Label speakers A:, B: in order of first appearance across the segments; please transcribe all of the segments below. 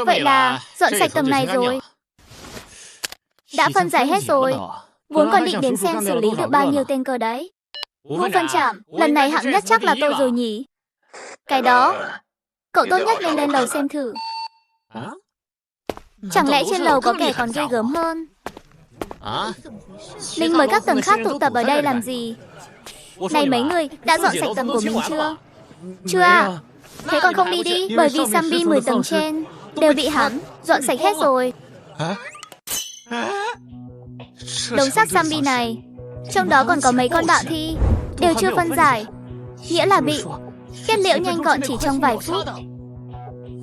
A: Vậy là dọn sạch tầng này rồi. Đã phân giải hết rồi. Vốn còn định đến xem xử lý được bao nhiêu tên cơ đấy. Vũ Vân Trạm, lần này hạng nhất chắc là tôi rồi nhỉ. Cái đó, cậu tốt nhất nên lên lầu xem thử. Chẳng lẽ trên lầu có kẻ còn ghê gớm hơn? Linh mời các tầng khác tụ tập ở đây làm gì? Này mấy người, đã dọn sạch tầng của mình chưa? Chưa à? Thế còn không đi đi, bởi vì Sambi 10 tầng trên đều bị hắn dọn sạch hết rồi. Đống xác Sambi này, trong đó còn có mấy con bạo thi đều chưa phân giải, nghĩa là bị kết liễu nhanh gọn chỉ trong vài phút.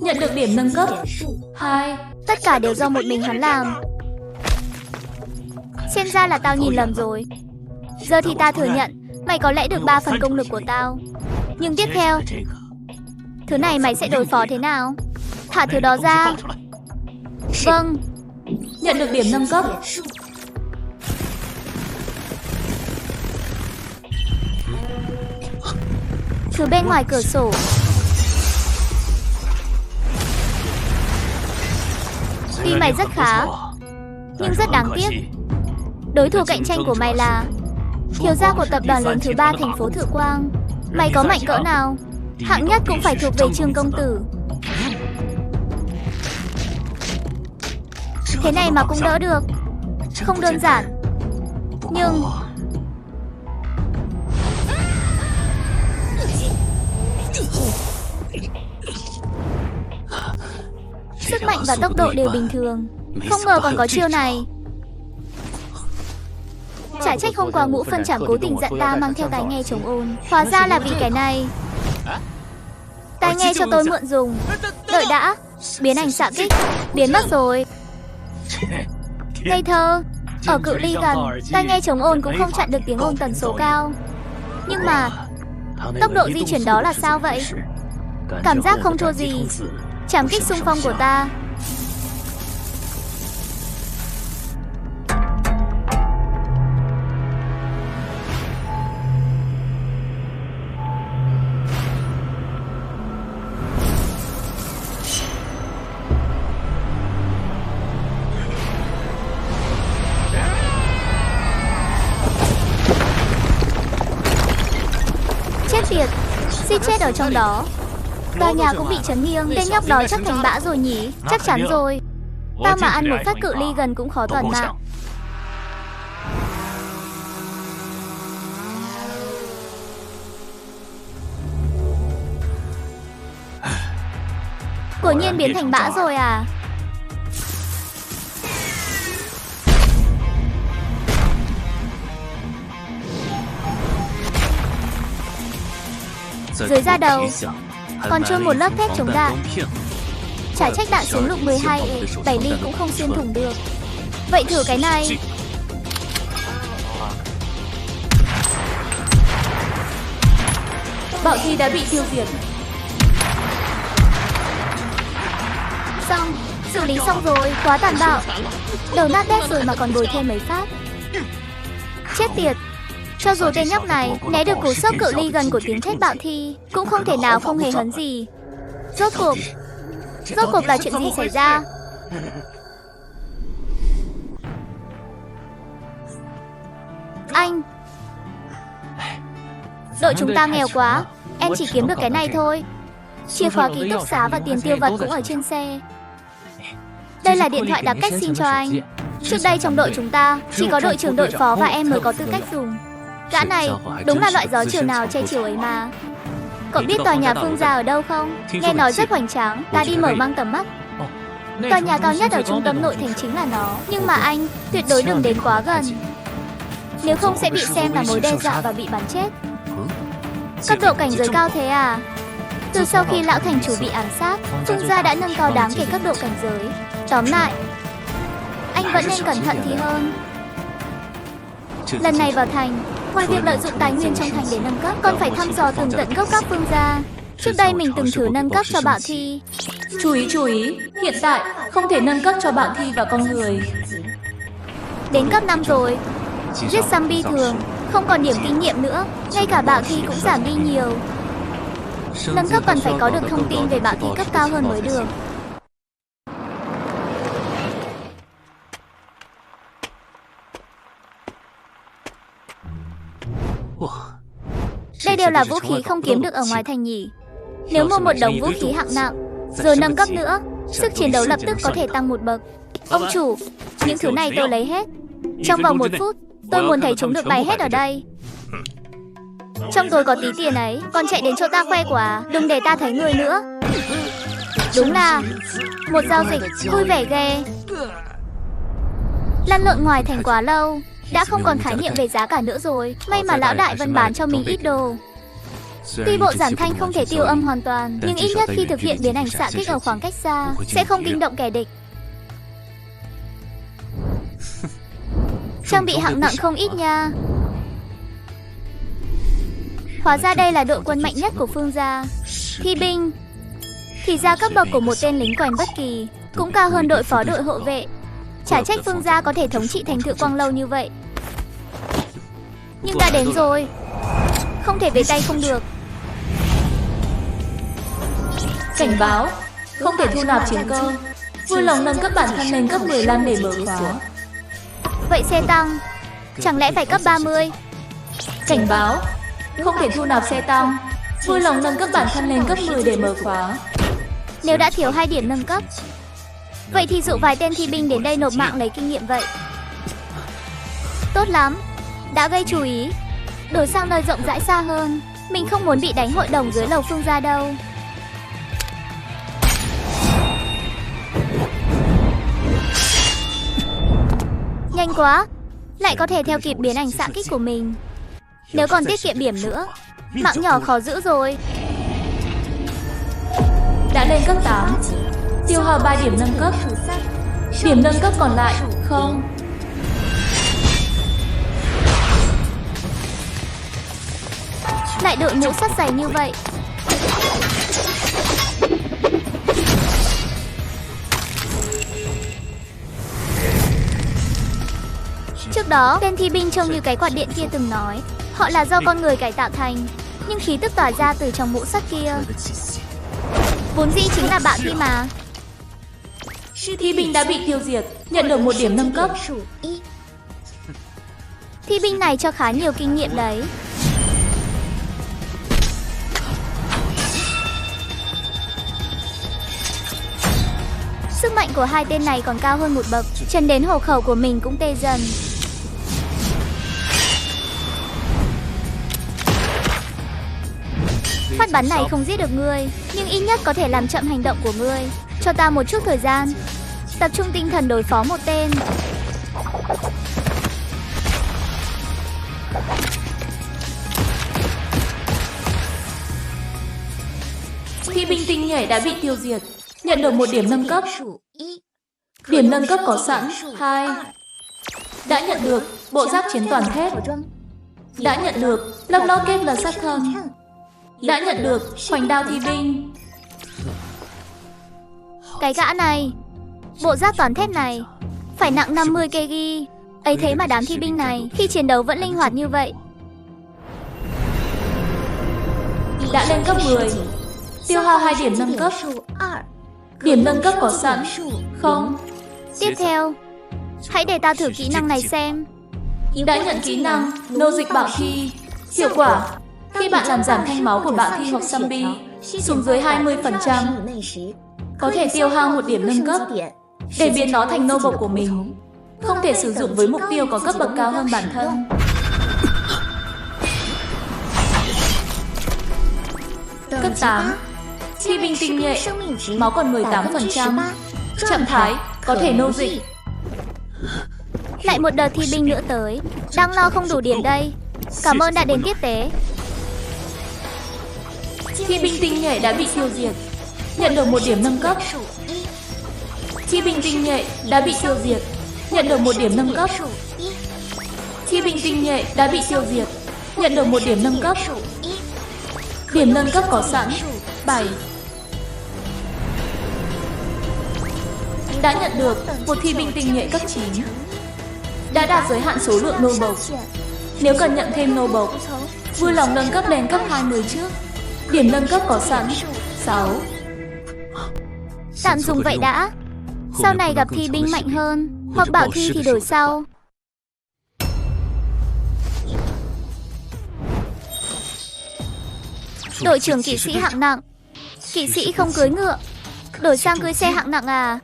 B: Nhận được điểm nâng cấp 2.
A: Tất cả đều do một mình hắn làm. Xem ra là tao nhìn lầm rồi. Giờ thì ta thừa nhận mày có lẽ được 3 phần công lực của tao. Nhưng tiếp theo, thứ này mày sẽ đối phó thế nào? Thả thứ đó ra. Vâng.
B: Nhận được điểm nâng cấp.
A: Thứ bên ngoài cửa sổ. Tuy mày rất khá, nhưng rất đáng tiếc. Đối thủ cạnh tranh của mày là thiếu gia của tập đoàn lớn thứ 3 thành phố Thượng Quang. Mày có mạnh cỡ nào, hạng nhất cũng phải thuộc về Trương công tử. Thế này mà cũng đỡ được, không đơn giản. Nhưng sức mạnh và tốc độ đều bình thường, không ngờ còn có chiêu này. Chả trách hôm qua Ngũ Phân Trảm cố tình dặn ta mang theo tai nghe chống ồn. Hóa ra là vì cái này. Tai nghe cho tôi mượn dùng. Đợi đã. Biến ảnh xạ kích biến mất rồi. Ngây thơ. Ở cự ly gần, tai nghe chống ồn cũng không chặn được tiếng ồn tần số cao. Nhưng mà tốc độ di chuyển đó là sao vậy? Cảm giác không thua gì trảm kích xung phong của ta. Chết tiệt, suýt chết ở trong đó. Tòa nhà cũng bị chấn nghiêng. Tên nhóc đó chắc thành bã rồi nhỉ? Chắc chắn rồi. Tao mà ăn một phát cự ly gần cũng khó toàn mạng. Quả nhiên biến thành bã rồi à? Dưới da đầu còn chưa một lớp thép chống đạn. Chả trách đạn súng lục 12 7 ly cũng không xuyên thủng được. Vậy thử cái này.
B: Bạo thi đã bị tiêu diệt.
A: Xong, xử lý xong rồi. Quá tàn bạo. Đầu nát đét rồi mà còn bồi thêm mấy phát. Chết tiệt. Cho dù tên nhóc này né được cú sốc cự ly gần của tiếng thét bạo thi, cũng không thể nào không hề hấn gì. Rốt cuộc là chuyện gì xảy ra? Anh, đội chúng ta nghèo quá, em chỉ kiếm được cái này thôi. Chìa khóa ký túc xá và tiền tiêu vặt cũng ở trên xe. Đây là điện thoại đặc cách xin cho anh. Trước đây trong đội chúng ta chỉ có đội trưởng, đội phó và em mới có tư cách dùng. Gã này đúng là loại gió chiều nào che chiều ấy mà. Cậu biết tòa nhà Phương Gia ở đâu không? Nghe nói rất hoành tráng, ta đi mở mang tầm mắt. Tòa nhà cao nhất ở trung tâm nội thành chính là nó. Nhưng mà anh tuyệt đối đừng đến quá gần, nếu không sẽ bị xem là mối đe dọa và bị bắn chết. Cấp độ cảnh giới cao thế à? Từ sau khi lão thành chủ bị ám sát, Phương Gia đã nâng cao đáng kể cấp độ cảnh giới. Tóm lại, anh vẫn nên cẩn thận thì hơn. Lần này vào thành, ngoài việc lợi dụng tài nguyên trong thành để nâng cấp, còn phải thăm dò tường tận gốc các Phương Gia. Trước đây mình từng thử nâng cấp cho Bạo Thi.
B: Chú ý, hiện tại không thể nâng cấp cho Bạo Thi và con người.
A: Đến cấp 5 rồi, giết zombie thường, không còn điểm kinh nghiệm nữa. Ngay cả Bạo Thi cũng giảm đi nhiều. Nâng cấp cần phải có được thông tin về Bạo Thi cấp cao hơn mới được. Đây đều là vũ khí không kiếm được ở ngoài thành nhỉ. Nếu mua một đống vũ khí hạng nặng, rồi nâng cấp nữa, sức chiến đấu lập tức có thể tăng một bậc. Ông chủ, những thứ này tôi lấy hết. Trong vòng 1 phút, tôi muốn thấy chúng được bày hết ở đây. Trong tôi có tí tiền ấy, còn chạy đến chỗ ta khoe quá, đừng để ta thấy người nữa. Đúng là một giao dịch vui vẻ ghê. Lăn lộn ngoài thành quá lâu, đã không còn khái niệm về giá cả nữa rồi. May mà lão đại vẫn bán cho mình ít đồ. Tuy bộ giảm thanh không thể tiêu âm hoàn toàn, nhưng ít nhất khi thực hiện biến ảnh xạ kích ở khoảng cách xa, sẽ không kinh động kẻ địch. Trang bị hạng nặng không ít nha. Hóa ra đây là đội quân mạnh nhất của Phương gia. Thi binh. Thì ra cấp bậc của một tên lính quèn bất kỳ cũng cao hơn đội phó đội hộ vệ. Chả trách Phương gia có thể thống trị thành Thự Quang lâu như vậy. Nhưng đã đến rồi, không thể về tay không được.
B: Cảnh báo, không thể thu nạp chiến cơ. Vui lòng nâng cấp bản thân lên cấp 15 để mở khóa.
A: Vậy xe tăng, chẳng lẽ phải cấp 30?
B: Cảnh báo, không thể thu nạp xe tăng. Vui lòng nâng cấp bản thân lên cấp 10 để mở khóa.
A: Nếu đã thiếu 2 điểm nâng cấp, vậy thì dụ vài tên thi binh đến đây nộp mạng lấy kinh nghiệm vậy. Tốt lắm, đã gây chú ý. Đổi sang nơi rộng rãi xa hơn. Mình không muốn bị đánh hội đồng dưới lầu Phương gia đâu. Nhanh quá, lại có thể theo kịp biến ảnh xạ kích của mình. Nếu còn tiết kiệm điểm nữa, mạng nhỏ khó giữ rồi.
B: Đã lên cấp 8, tiêu hao 3 điểm nâng cấp. Điểm nâng cấp còn lại không.
A: Lại đội mũ sắt dày như vậy. Trước đó, tên thi binh trông như cái quạt điện kia từng nói, họ là do con người cải tạo thành, nhưng khí tức tỏa ra từ trong mũ sắt kia vốn dĩ chính là bạo thi mà.
B: Thi binh đã bị tiêu diệt, nhận được 1 điểm nâng cấp.
A: Thi binh này cho khá nhiều kinh nghiệm đấy. Sức mạnh của 2 tên này còn cao hơn một bậc. Chân đến hổ khẩu của mình cũng tê dần. Phát bắn này không giết được ngươi, nhưng ít nhất có thể làm chậm hành động của ngươi. Cho ta một chút thời gian, tập trung tinh thần đối phó một tên.
B: Thi binh tinh nhuệ đã bị tiêu diệt, nhận được 1 điểm nâng cấp. Điểm nâng cấp có sẵn 2. Đã nhận được bộ giáp chiến toàn thép. Đã nhận được lông lo kết lần sát thân. Đã nhận được khoảnh đao thi binh.
A: Cái gã này, bộ giáp toàn thép này phải nặng 50 kg. Ấy thế mà đám thi binh này khi chiến đấu vẫn linh hoạt như vậy.
B: Đã lên cấp 10, tiêu hao 2 điểm nâng cấp. Điểm nâng cấp có sẵn không.
A: Tiếp theo, hãy để ta thử kỹ năng này xem.
B: Đã nhận kỹ năng nô dịch bạo thi. Hiệu quả khi bạn làm giảm thanh máu của bạo thi hoặc zombie xuống dưới 20%, có thể tiêu hao 1 điểm nâng cấp để biến nó thành nô bộc của mình. Không thể sử dụng với mục tiêu có cấp bậc cao hơn bản thân. Cấp 8, thi binh tinh nhuệ, máu còn 18%. Trạng thái có thể nô dịch.
A: Lại một đợt thi binh nữa tới. Đang lo không đủ điểm đây. Cảm ơn đã đến tiếp tế.
B: Thi binh tinh nhuệ đã bị tiêu diệt, nhận được 1 điểm nâng cấp. Thi binh tinh nhuệ đã bị tiêu diệt, nhận được 1 điểm nâng cấp. Thi binh tinh nhuệ đã bị tiêu diệt, nhận được 1 điểm nâng cấp. Điểm nâng cấp có sẵn 7. Đã nhận được một thi binh tinh nhuệ cấp 9. Đã đạt giới hạn số lượng nô bộc. Nếu cần nhận thêm nô bộc, vui lòng nâng cấp lên cấp 20 trước. Điểm nâng cấp có sẵn 6.
A: Tạm dùng vậy đã. Sau này gặp thi binh mạnh hơn hoặc bảo thi thì đổi sau. Đội trưởng kỵ sĩ hạng nặng. Kỵ sĩ không cưỡi ngựa, đổi sang cưỡi xe hạng nặng à?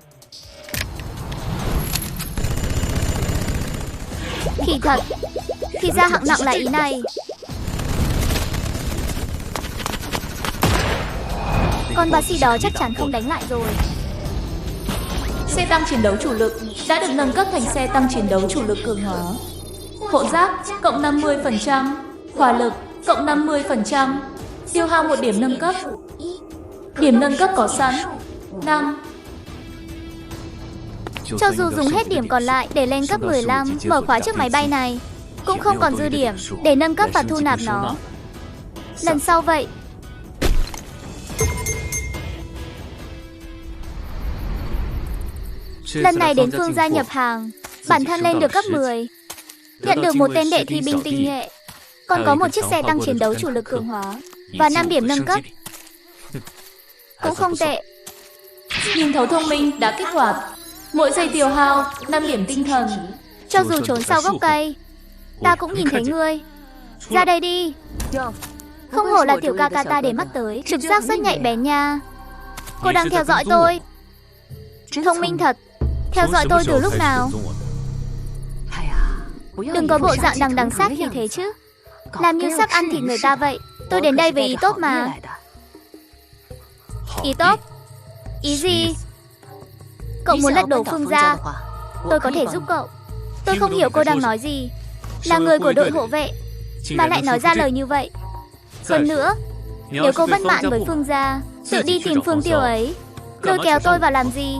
A: Kỳ thật, thì ra hạng nặng là ý này. Con bác sĩ đó chắc chắn không đánh lại rồi.
B: Xe tăng chiến đấu chủ lực đã được nâng cấp thành xe tăng chiến đấu chủ lực cường hóa. Hộ giáp cộng 50%, hỏa lực cộng 50%, tiêu hao 1 điểm nâng cấp. Điểm nâng cấp có sẵn 5.
A: Cho dù dùng hết điểm còn lại để lên cấp 15, mở khóa chiếc máy bay này, cũng không còn dư điểm để nâng cấp và thu nạp nó. Lần sau vậy. Lần này đến Phương gia nhập hàng, bản thân lên được cấp 10. Nhận được một tên đệ thi binh tinh nhuệ, còn có một chiếc xe tăng chiến đấu chủ lực cường hóa và 5 điểm nâng cấp. Cũng không tệ.
B: Nhìn thấu thông minh đã kích hoạt. Mỗi giây tiêu hao 5 điểm tinh thần.
A: Cho dù trốn sau gốc cây, ta cũng nhìn thấy ngươi. Ra đây đi. Không hổ là tiểu ca ca ta để mắt tới, trực giác rất nhạy bén nha. Cô đang theo dõi tôi. Thông minh thật. Theo dõi tôi từ lúc nào? Đừng có bộ dạng đằng đằng sát khí thế chứ. Làm như sắp ăn thịt người ta vậy. Tôi đến đây với ý tốt mà. Ý tốt? Ý gì? Cậu muốn lật đổ Phương gia, tôi có thể giúp cậu. Tôi không hiểu cô đang nói gì. Là người của đội hộ vệ mà lại nói ra lời như vậy. Hơn nữa, nếu cô bất mãn với Phương gia, tự đi tìm Phương Tiêu ấy, lôi kéo tôi vào làm gì?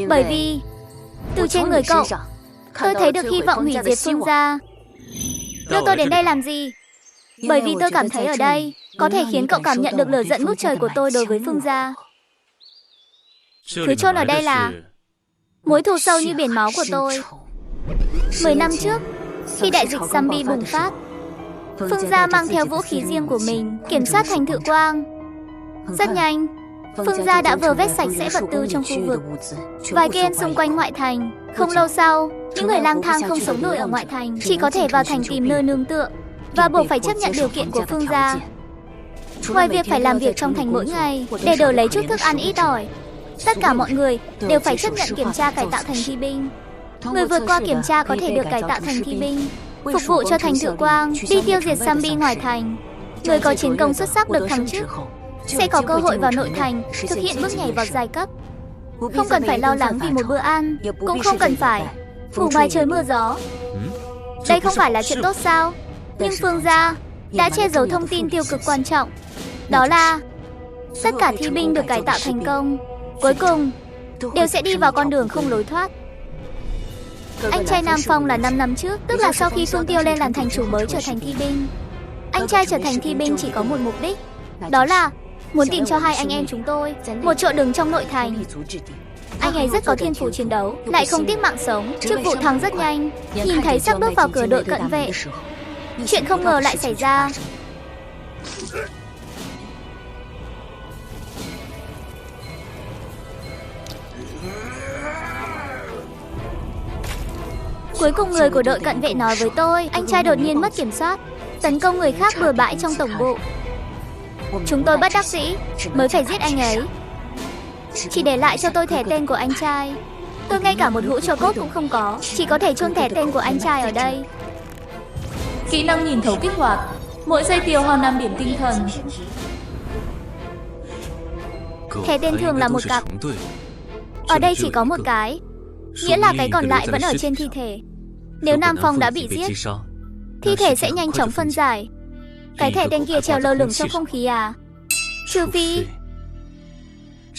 A: Bởi vì từ trên người cậu, tôi thấy được hy vọng hủy diệt Phương gia. Đưa tôi đến đây làm gì? Bởi vì tôi cảm thấy ở đây có thể khiến cậu cảm nhận được lửa giận ngút trời của tôi đối với Phương gia. Thứ chôn ở đây là mối thù sâu như biển máu của tôi. 10 năm trước, khi đại dịch zombie bùng phát, Phương gia mang theo vũ khí riêng của mình kiểm soát thành Thự Quang. Rất nhanh, Phương gia đã vơ vét sạch sẽ vật tư trong khu vực, vài game xung quanh ngoại thành. Không lâu sau, những người lang thang không sống nổi ở ngoại thành chỉ có thể vào thành tìm nơi nương tựa và buộc phải chấp nhận điều kiện của Phương gia. Ngoài việc phải làm việc trong thành mỗi ngày để đổi lấy chút thức ăn ít ỏi, tất cả mọi người đều phải chấp nhận kiểm tra cải tạo thành thi binh. Người vượt qua kiểm tra có thể được cải tạo thành thi binh, phục vụ cho thành Thự Quang, đi tiêu diệt zombie ngoài thành. Người có chiến công xuất sắc được thăng chức sẽ có cơ hội vào nội thành, thực hiện bước nhảy vào giai cấp. Không cần phải lo lắng vì một bữa ăn, cũng không cần phải ngủ ngoài trời mưa gió. Đây không phải là chuyện tốt sao? Nhưng Phương gia đã che giấu thông tin tiêu cực quan trọng. Đó là tất cả thi binh được cải tạo thành công, cuối cùng đều sẽ đi vào con đường không lối thoát. Anh trai Nam Phong là 5 năm trước, tức là sau khi Phương Tiêu lên làm thành chủ mới trở thành thi binh. Anh trai trở thành thi binh chỉ có một mục đích, đó là muốn tìm cho hai anh em chúng tôi một chỗ đứng trong nội thành. Anh ấy rất có thiên phú chiến đấu, lại không tiếc mạng sống, chức vụ thăng rất nhanh. Nhìn thấy sắp bước vào cửa đội cận vệ, chuyện không ngờ lại xảy ra. Cuối cùng người của đội cận vệ nói với tôi, anh trai đột nhiên mất kiểm soát, tấn công người khác bừa bãi trong tổng bộ. Chúng tôi bất đắc dĩ mới phải giết anh ấy, chỉ để lại cho tôi thẻ tên của anh trai. Tôi ngay cả một hũ tro cốt cũng không có, chỉ có thể chôn thẻ tên của anh trai ở đây.
B: Kỹ năng nhìn thấu kích hoạt. Mỗi giây tiêu hao 5 điểm tinh thần.
A: Thẻ tên thường là một cặp, ở đây chỉ có một cái, nghĩa là cái còn lại vẫn ở trên thi thể. Nếu Nam Phong đã bị giết, thi thể sẽ nhanh chóng phân giải. Cái thẻ tên kia treo lơ lửng trong không khí à? Trừ phi...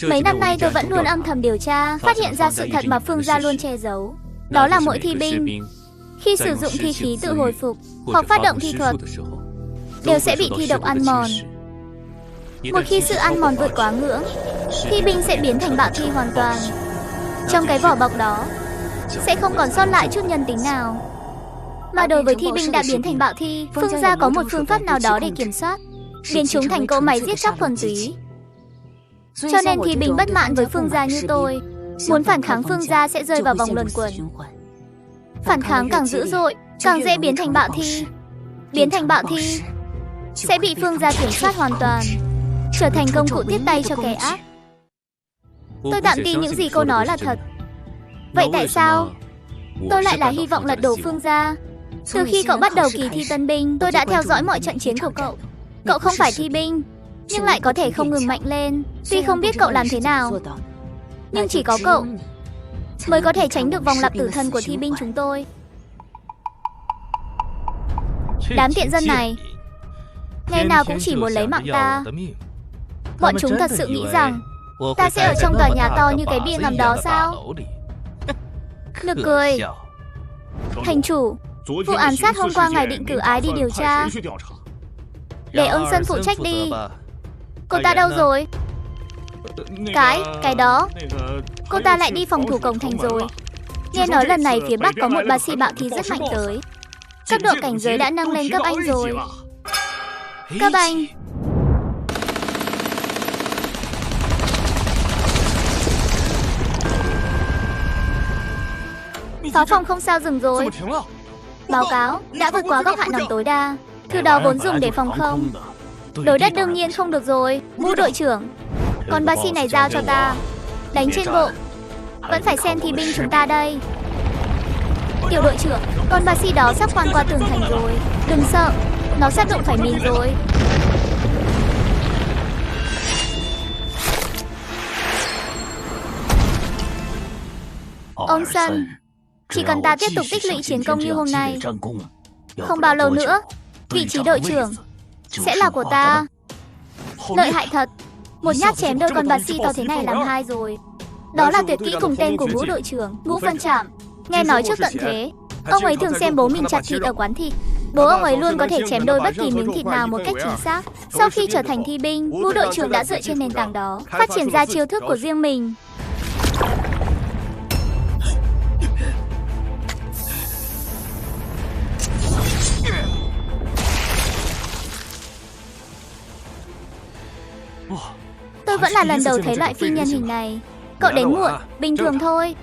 A: Mấy năm nay tôi vẫn luôn âm thầm điều tra, phát hiện ra sự thật mà Phương gia luôn che giấu. Đó là mỗi thi binh khi sử dụng thi khí tự hồi phục hoặc phát động thi thuật đều sẽ bị thi độc ăn mòn. Một khi sự ăn mòn vượt quá ngưỡng, thi binh sẽ biến thành bạo thi hoàn toàn. Trong cái vỏ bọc đó sẽ không còn sót lại chút nhân tính nào. Mà đối với thi binh đã biến thành bạo thi, Phương gia có một phương pháp nào đó để kiểm soát, biến chúng thành cỗ máy giết chóc thuần túy. Cho nên thi binh bất mãn với Phương gia như tôi, muốn phản kháng Phương gia sẽ rơi vào vòng luẩn quẩn. Phản kháng càng dữ dội, càng dễ biến thành bạo thi. Biến thành bạo thi sẽ bị Phương gia kiểm soát hoàn toàn, trở thành công cụ tiếp tay cho kẻ ác. Tôi tạm tin những gì cô nói là thật. Vậy tại sao tôi lại là hy vọng lật đổ Phương gia? Từ khi cậu bắt đầu kỳ thi tân binh, tôi đã theo dõi mọi trận chiến của cậu. Cậu không phải thi binh, nhưng lại có thể không ngừng mạnh lên. Tuy không biết cậu làm thế nào, nhưng chỉ có cậu mới có thể tránh được vòng lặp tử thần của thi binh chúng tôi. Đám tiện dân này ngày nào cũng chỉ muốn lấy mạng ta. Bọn chúng thật sự nghĩ rằng ta sẽ ở trong tòa nhà to như cái bia ngầm đó sao? Nực cười. Thành chủ, vụ ám sát hôm qua ngài định cử ai đi điều tra, để ôn sân phụ trách đi. Cô ta đâu rồi? Cái đó, cô ta lại đi phòng thủ cổng thành rồi. Nghe nói lần này phía Bắc có một bà si bạo khí rất mạnh tới. Cấp độ cảnh giới đã nâng lên cấp Anh rồi. Cấp Anh. Pháo phòng không sao dừng rồi. Báo cáo, đã vượt quá góc hạn nòng tối đa. Thứ đó vốn dùng để phòng không. Đối đất đương nhiên không được rồi. Ngũ đội trưởng, con ba si này giao cho ta. Đánh trên bộ, vẫn phải xem thi binh chúng ta đây. Tiểu đội trưởng, con ba si đó sắp khoan qua tường thành rồi. Đừng sợ, nó sắp đụng phải mình rồi. Ông Sân, chỉ cần ta tiếp tục tích lũy chiến công như hôm nay, không bao lâu nữa, vị trí đội trưởng sẽ là của ta. Lợi hại thật, một nhát chém đôi con bà si to thế này làm hai rồi. Đó là tuyệt kỹ cùng tên của Ngũ đội trưởng, Ngũ Phân Trảm. Nghe nói trước tận thế, ông ấy thường xem bố mình chặt thịt ở quán thịt. Bố ông ấy luôn có thể chém đôi bất kỳ miếng thịt nào một cách chính xác. Sau khi trở thành thi binh, Ngũ đội trưởng đã dựa trên nền tảng đó phát triển ra chiêu thức của riêng mình. Tôi vẫn là lần đầu thấy loại phi nhân hình này. Cậu đến muộn, bình thường thôi.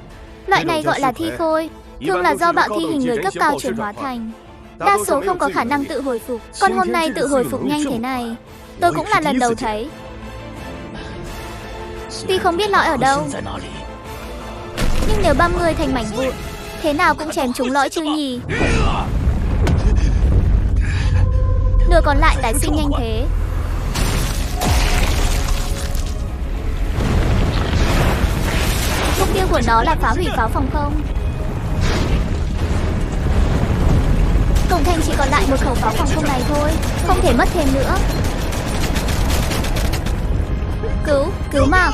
A: Loại này gọi là thi khôi, thường là do bạo thi hình người cấp cao chuyển hóa thành. Đa số không có khả năng tự hồi phục, còn hôm nay tự hồi phục nhanh thế này, tôi cũng là lần đầu thấy. Tuy không biết lõi ở đâu, nhưng nếu băm người thành mảnh vụn, thế nào cũng chém trúng lõi chứ nhỉ. Nửa còn lại tái sinh nhanh thế. Mục tiêu của nó là phá hủy pháo phòng không. Cổng thành chỉ còn lại một khẩu pháo phòng không này thôi, không thể mất thêm nữa. Cứu mạng.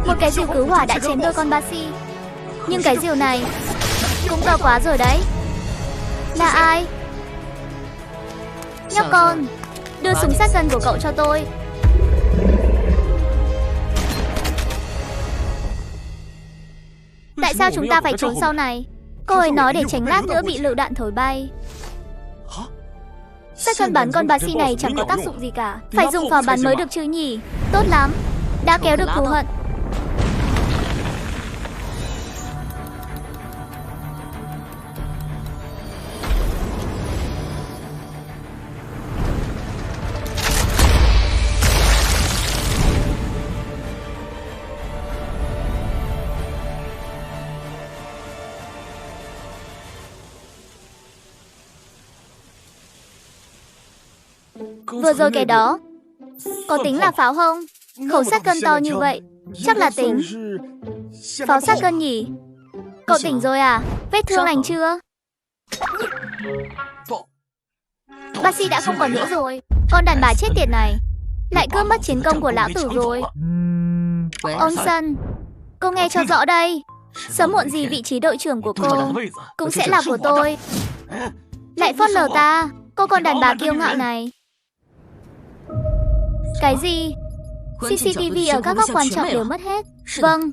A: Một cái rìu cứu hỏa đã chém đôi con ba si. Nhưng cái rìu này cũng to quá rồi đấy. Là ai? Nhóc con, đưa súng sát gần của cậu cho tôi. Tại sao chúng ta phải trốn sau này? Cô ấy nói để tránh lát nữa bị lựu đạn thổi bay. Sát gần bắn con bà si này chẳng có tác dụng gì cả. Phải dùng pháo bắn mới được chứ nhỉ? Tốt lắm, đã kéo được thù hận. Vừa rồi cái đó có tính là pháo không? Khẩu sát cân to như vậy, chắc là tính pháo sát cân nhỉ? Cậu tỉnh rồi à? Vết thương lành chưa? Bác sĩ đã không còn nữa rồi. Con đàn bà chết tiệt này lại cướp mất chiến công của lão tử rồi. Ông Sân, cô nghe cho rõ đây. Sớm muộn gì vị trí đội trưởng của cô cũng sẽ là của tôi. Lại phớt lờ ta, cô con đàn bà kiêu ngạo này. Cái gì? CCTV ở các góc quan trọng đều mất hết. Vâng.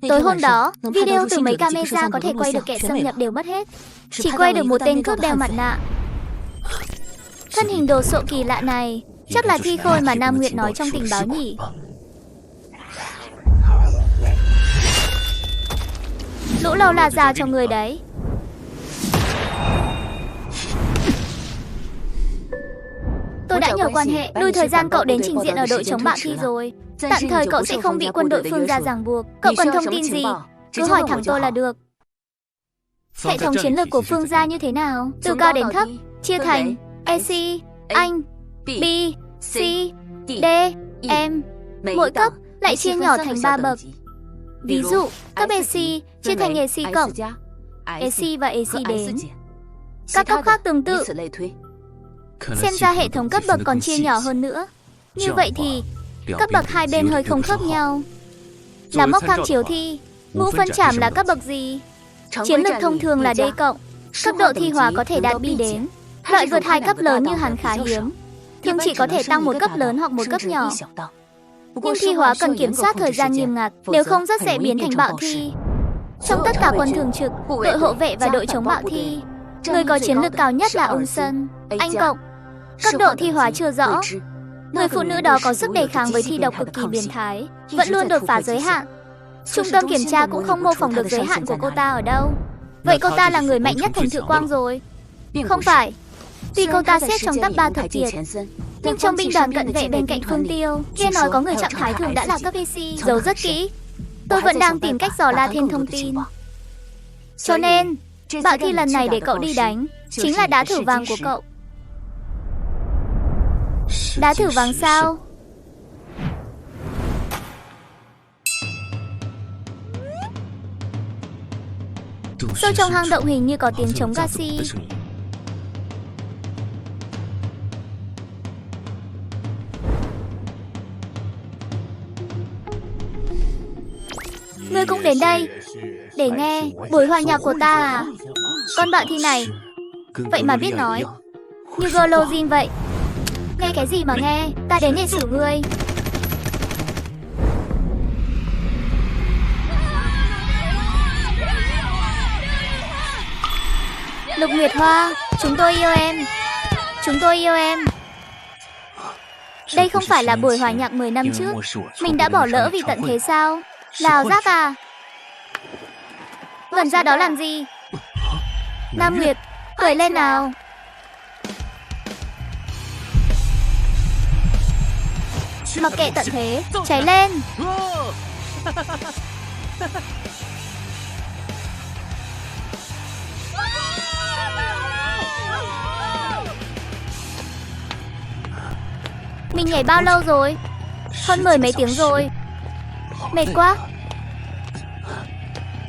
A: Tối hôm đó, video từ mấy camera có thể quay được kẻ xâm nhập đều mất hết. Chỉ quay được một tên cướp đeo mặt nạ. Thân hình đồ sộ kỳ lạ này chắc là thi khôi mà Nam Nguyệt nói trong tình báo nhỉ. Lũ lâu là già cho người đấy. Tôi đã nhờ quan hệ lùi thời gian cậu đến trình diện ở đội chống bạo thi rồi. Tạm thời cậu sẽ không bị quân đội Phương gia ràng buộc. Cậu cần thông tin gì, cứ hỏi thẳng tôi là được. Hệ thống chiến lược của Phương gia như thế nào? Từ cao đến thấp, chia thành EC, Anh, B, C, D, M. Mỗi cấp lại chia nhỏ thành 3 bậc. Ví dụ, cấp EC chia thành EC cộng, EC và EC đến. Các cấp khác tương tự. Xem ra hệ thống cấp bậc còn chia nhỏ hơn nữa. Như vậy thì cấp bậc hai bên hơi không khớp nhau. Là mốc thang chiếu thi, ngũ phân trảm là cấp bậc gì? Chiến lược thông thường là D cộng. Cấp độ thi hóa có thể đạt B đến. Loại vượt 2 cấp lớn như hắn khá hiếm. Nhưng chỉ có thể tăng một cấp lớn hoặc một cấp nhỏ. Nhưng thi hóa cần kiểm soát thời gian nghiêm ngặt, nếu không rất dễ biến thành bạo thi. Trong tất cả quân thường trực, đội hộ vệ và đội chống bạo thi, người có chiến lược cao nhất là ông Sơn, Anh cộng. Cấp độ thi hóa chưa rõ. Người phụ nữ đó có sức đề kháng với thi độc cực kỳ biến thái, vẫn luôn đột phá giới hạn. Trung tâm kiểm tra cũng không mô phỏng được giới hạn của cô ta ở đâu. Vậy cô ta là người mạnh nhất thành Thự Quang rồi? Không phải. Tuy cô ta xếp trong top 3 thập kiệt, nhưng trong binh đoàn cận vệ bên cạnh Phương Tiêu, nghe nói có người trạng thái thường đã là cấp EC, giấu rất kỹ. Tôi vẫn đang tìm cách dò la thêm thông tin. Cho nên, bạo thi lần này để cậu đi đánh chính là đá thử vàng của cậu. Đá thử vàng sao? Sâu trong hang động hình như có tiếng trống Gashi. Ngươi cũng đến đây để nghe buổi hòa nhạc của ta à? Con bạo thi này vậy mà biết nói, như Golozin vậy. Nghe cái gì mà nghe, ta đến để xử ngươi. Lục Nguyệt Hoa, chúng tôi yêu em. Chúng tôi yêu em. Đây không phải là buổi hòa nhạc 10 năm trước. Mình đã bỏ lỡ vì tận thế sao? Là ảo giác à? Gần ra đó làm gì? Nam Nguyệt, cười lên nào. Mặc kệ tận thế, cháy lên. Mình nhảy bao lâu rồi? Hơn 10 mấy tiếng rồi. Mệt quá.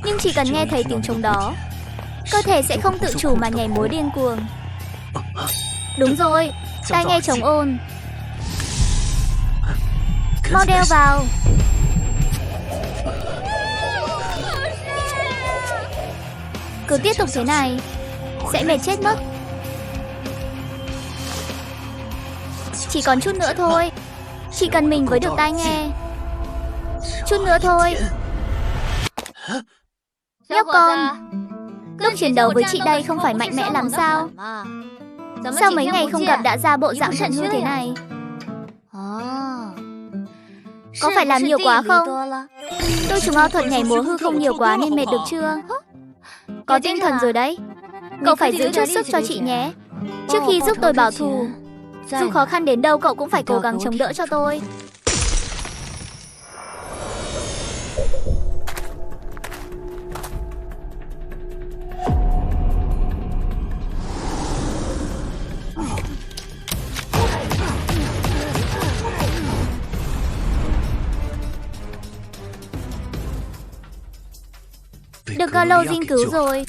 A: Nhưng chỉ cần nghe thấy tiếng trống đó, cơ thể sẽ không tự chủ mà nhảy múa điên cuồng. Đúng rồi, tai nghe trống ồn. Mau đeo vào. Cứ tiếp tục thế này sẽ mệt chết mất. Chỉ còn chút nữa thôi. Chỉ cần mình với được tai nghe. Chút nữa thôi. Nhóc con, lúc chiến đấu với chị đây không phải mạnh mẽ lắm sao? Sao mấy ngày không gặp đã ra bộ dạng trận hư thế này? Có phải làm nhiều quá không? Tôi trùng ao thuật nhảy múa hư không nhiều quá nên mệt được chưa? Có tinh thần rồi đấy. Cậu phải giữ chút sức cho chị nhé. Trước khi giúp tôi báo thù, dù khó khăn đến đâu cậu cũng phải cố gắng chống đỡ cho tôi. Được Golozin cứu rồi.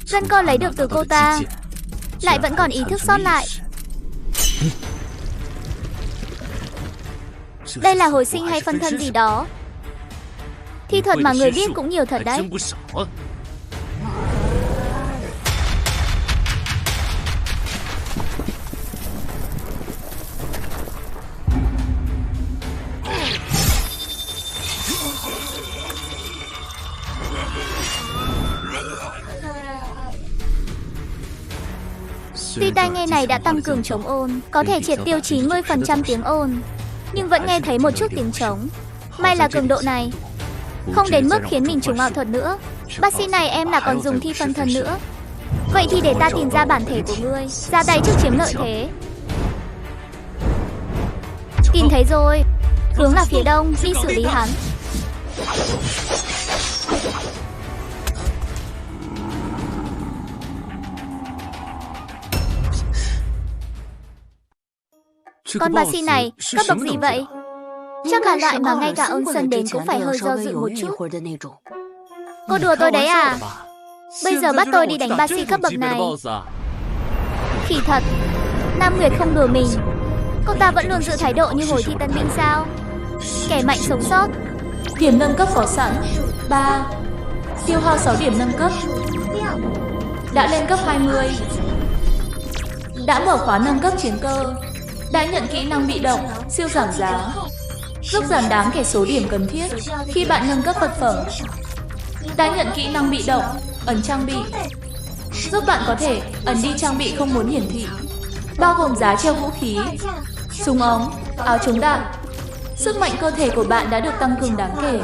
A: Dân con lấy được từ cô ta, lại vẫn còn ý thức sót lại. Đây là hồi sinh hay phân thân gì đó? Thi thuật mà người biết cũng nhiều thật đấy. Tuy tai nghe này đã tăng cường chống ồn, có thể triệt tiêu 90% tiếng ồn, nhưng vẫn nghe thấy một chút tiếng trống. May là cường độ này không đến mức khiến mình trúng ảo thuật nữa. Bác sĩ này em là còn dùng thi phân thân nữa. Vậy thì để ta tìm ra bản thể của ngươi, ra tay trước chiếm lợi thế. Tìm thấy rồi. Hướng là phía đông, đi xử lý hắn. Con bà si này, cấp bậc gì vậy? Chắc là loại mà ngay cả ông Sơn đến cũng phải hơi do dự một chút. Cô đùa tôi đấy à? Bây giờ bắt tôi đi đánh bà si cấp bậc này. Khỉ thật. Nam Nguyệt không đùa mình. Cô ta vẫn luôn giữ thái độ như hồi thi tân binh sao? Kẻ mạnh sống sót.
B: Điểm nâng cấp có sẵn 3. Tiêu hao 6 điểm nâng cấp. Đã lên cấp 20. Đã mở khóa nâng cấp chiến cơ. Đã nhận kỹ năng bị động, siêu giảm giá, giúp giảm đáng kể số điểm cần thiết khi bạn nâng cấp vật phẩm. Đã nhận kỹ năng bị động, ẩn trang bị, giúp bạn có thể ẩn đi trang bị không muốn hiển thị, bao gồm giá treo vũ khí, súng ống, áo chống đạn. Sức mạnh cơ thể của bạn đã được tăng cường đáng kể.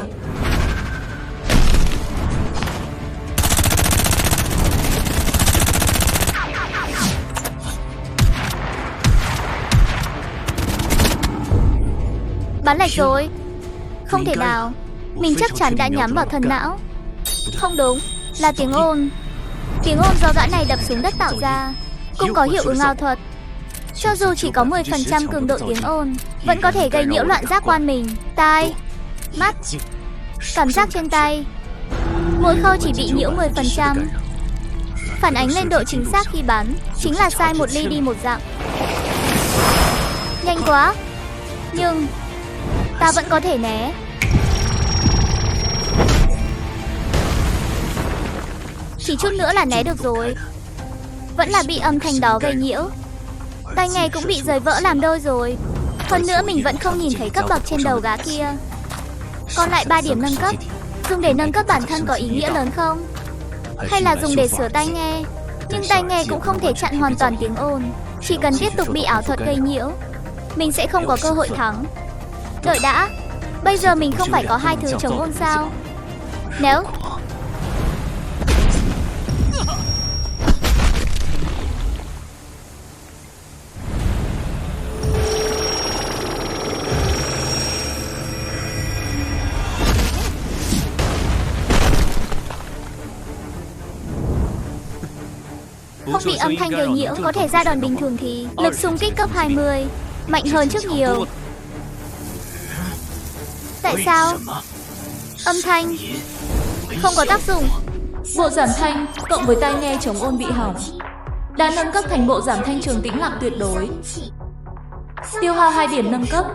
A: Bắn lệch rồi. Không thể nào. Mình chắc chắn đã nhắm vào thần não. Không đúng, là tiếng ồn. Tiếng ồn do gã này đập xuống đất tạo ra, cũng có hiệu ứng ảo thuật. Cho dù chỉ có 10% cường độ tiếng ồn, vẫn có thể gây nhiễu loạn giác quan mình, tai, mắt, cảm giác trên tay. Mỗi khâu chỉ bị nhiễu 10%. Phản ánh lên độ chính xác khi bắn, chính là sai 1 ly đi 1 dặm. Nhanh quá. Nhưng ta vẫn có thể né. Chỉ chút nữa là né được rồi. Vẫn là bị âm thanh đó gây nhiễu. Tai nghe cũng bị rời vỡ làm đôi rồi. Hơn nữa mình vẫn không nhìn thấy cấp bậc trên đầu gã kia. Còn lại 3 điểm nâng cấp. Dùng để nâng cấp bản thân có ý nghĩa lớn không? Hay là dùng để sửa tai nghe? Nhưng tai nghe cũng không thể chặn hoàn toàn tiếng ồn. Chỉ cần tiếp tục bị ảo thuật gây nhiễu, mình sẽ không có cơ hội thắng. Đợi đã. Bây giờ mình không phải có 2 thứ chống ồn sao? Nếu không bị âm thanh gây nhiễu, có thể ra đòn bình thường thì lực xung kích cấp 20 mạnh hơn trước nhiều. Tại sao? Âm thanh không có tác dụng.
B: Bộ giảm thanh cộng với tai nghe chống ồn bị hỏng đã nâng cấp thành bộ giảm thanh trường tĩnh lặng tuyệt đối. Tiêu hao 2 điểm nâng cấp.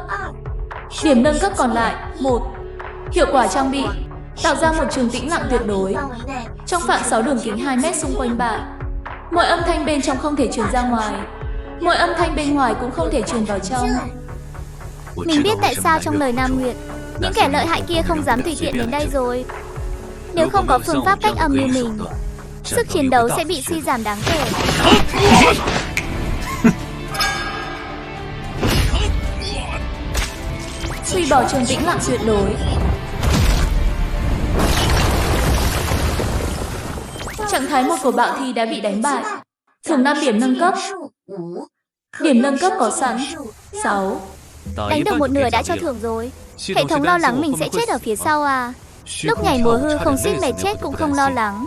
B: Điểm nâng cấp còn lại 1. Hiệu quả trang bị tạo ra một trường tĩnh lặng tuyệt đối trong phạm 6 đường kính 2 mét xung quanh bạn. Mọi âm thanh bên trong không thể truyền ra ngoài. Mọi âm thanh bên ngoài cũng không thể truyền vào trong.
A: Mình biết tại sao trong lời Nam Nguyệt những kẻ lợi hại kia không dám tùy tiện đến đây rồi. Nếu không có phương pháp cách âm như mình, sức chiến đấu sẽ bị suy giảm đáng kể.
B: Hủy bỏ trường tĩnh lặng tuyệt đối. Trạng thái 1 của Bạo Thi đã bị đánh bại. Thưởng 5 điểm nâng cấp. Điểm nâng cấp có sẵn 6.
A: Đánh được một nửa đã cho thưởng rồi. Hệ thống lo lắng mình sẽ chết ở phía sau à? Lúc nhảy múa hư không suýt mệt chết cũng không lo lắng.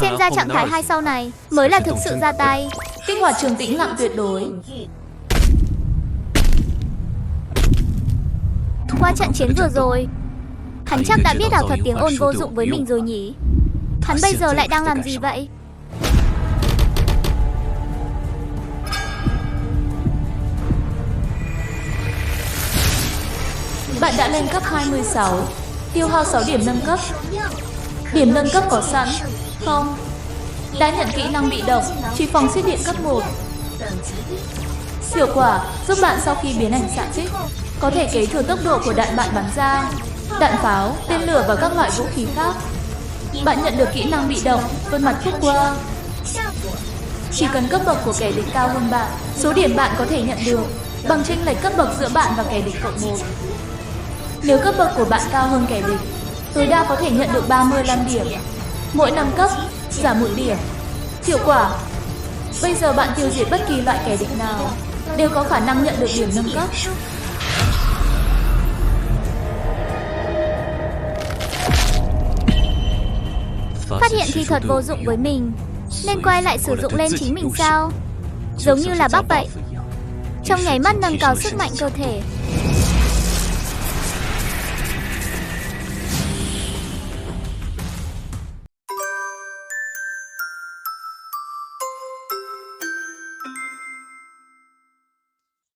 A: Xem ra trạng thái 2 sau này mới là thực sự ra tay.
B: Kích hoạt trường tĩnh lặng tuyệt đối.
A: Qua trận chiến vừa rồi, hắn chắc đã biết ảo thuật tiếng ồn vô dụng với mình rồi nhỉ? Hắn bây giờ lại đang làm gì vậy?
B: Bạn đã lên cấp 26. Tiêu hao 6 điểm nâng cấp. Điểm nâng cấp có sẵn 0. Đã nhận kỹ năng bị động truy phòng xuyết điện cấp 1. Hiệu quả giúp bạn sau khi biến ảnh xạ kích có thể kế thừa tốc độ của đạn bạn bắn ra, đạn pháo, tên lửa và các loại vũ khí khác. Bạn nhận được kỹ năng bị động vươn mặt phút qua. Chỉ cần cấp bậc của kẻ địch cao hơn bạn, số điểm bạn có thể nhận được bằng chênh lệch cấp bậc giữa bạn và kẻ địch cộng 1. Nếu cấp bậc của bạn cao hơn kẻ địch, tối đa có thể nhận được 35 điểm. Mỗi nâng cấp giảm 1 điểm. Hiệu quả. Bây giờ bạn tiêu diệt bất kỳ loại kẻ địch nào đều có khả năng nhận được điểm nâng cấp.
A: Phát hiện thi thuật vô dụng với mình, nên quay lại sử dụng lên chính mình sao? Giống như là bắp vậy. Trong nháy mắt nâng cao sức mạnh cơ thể.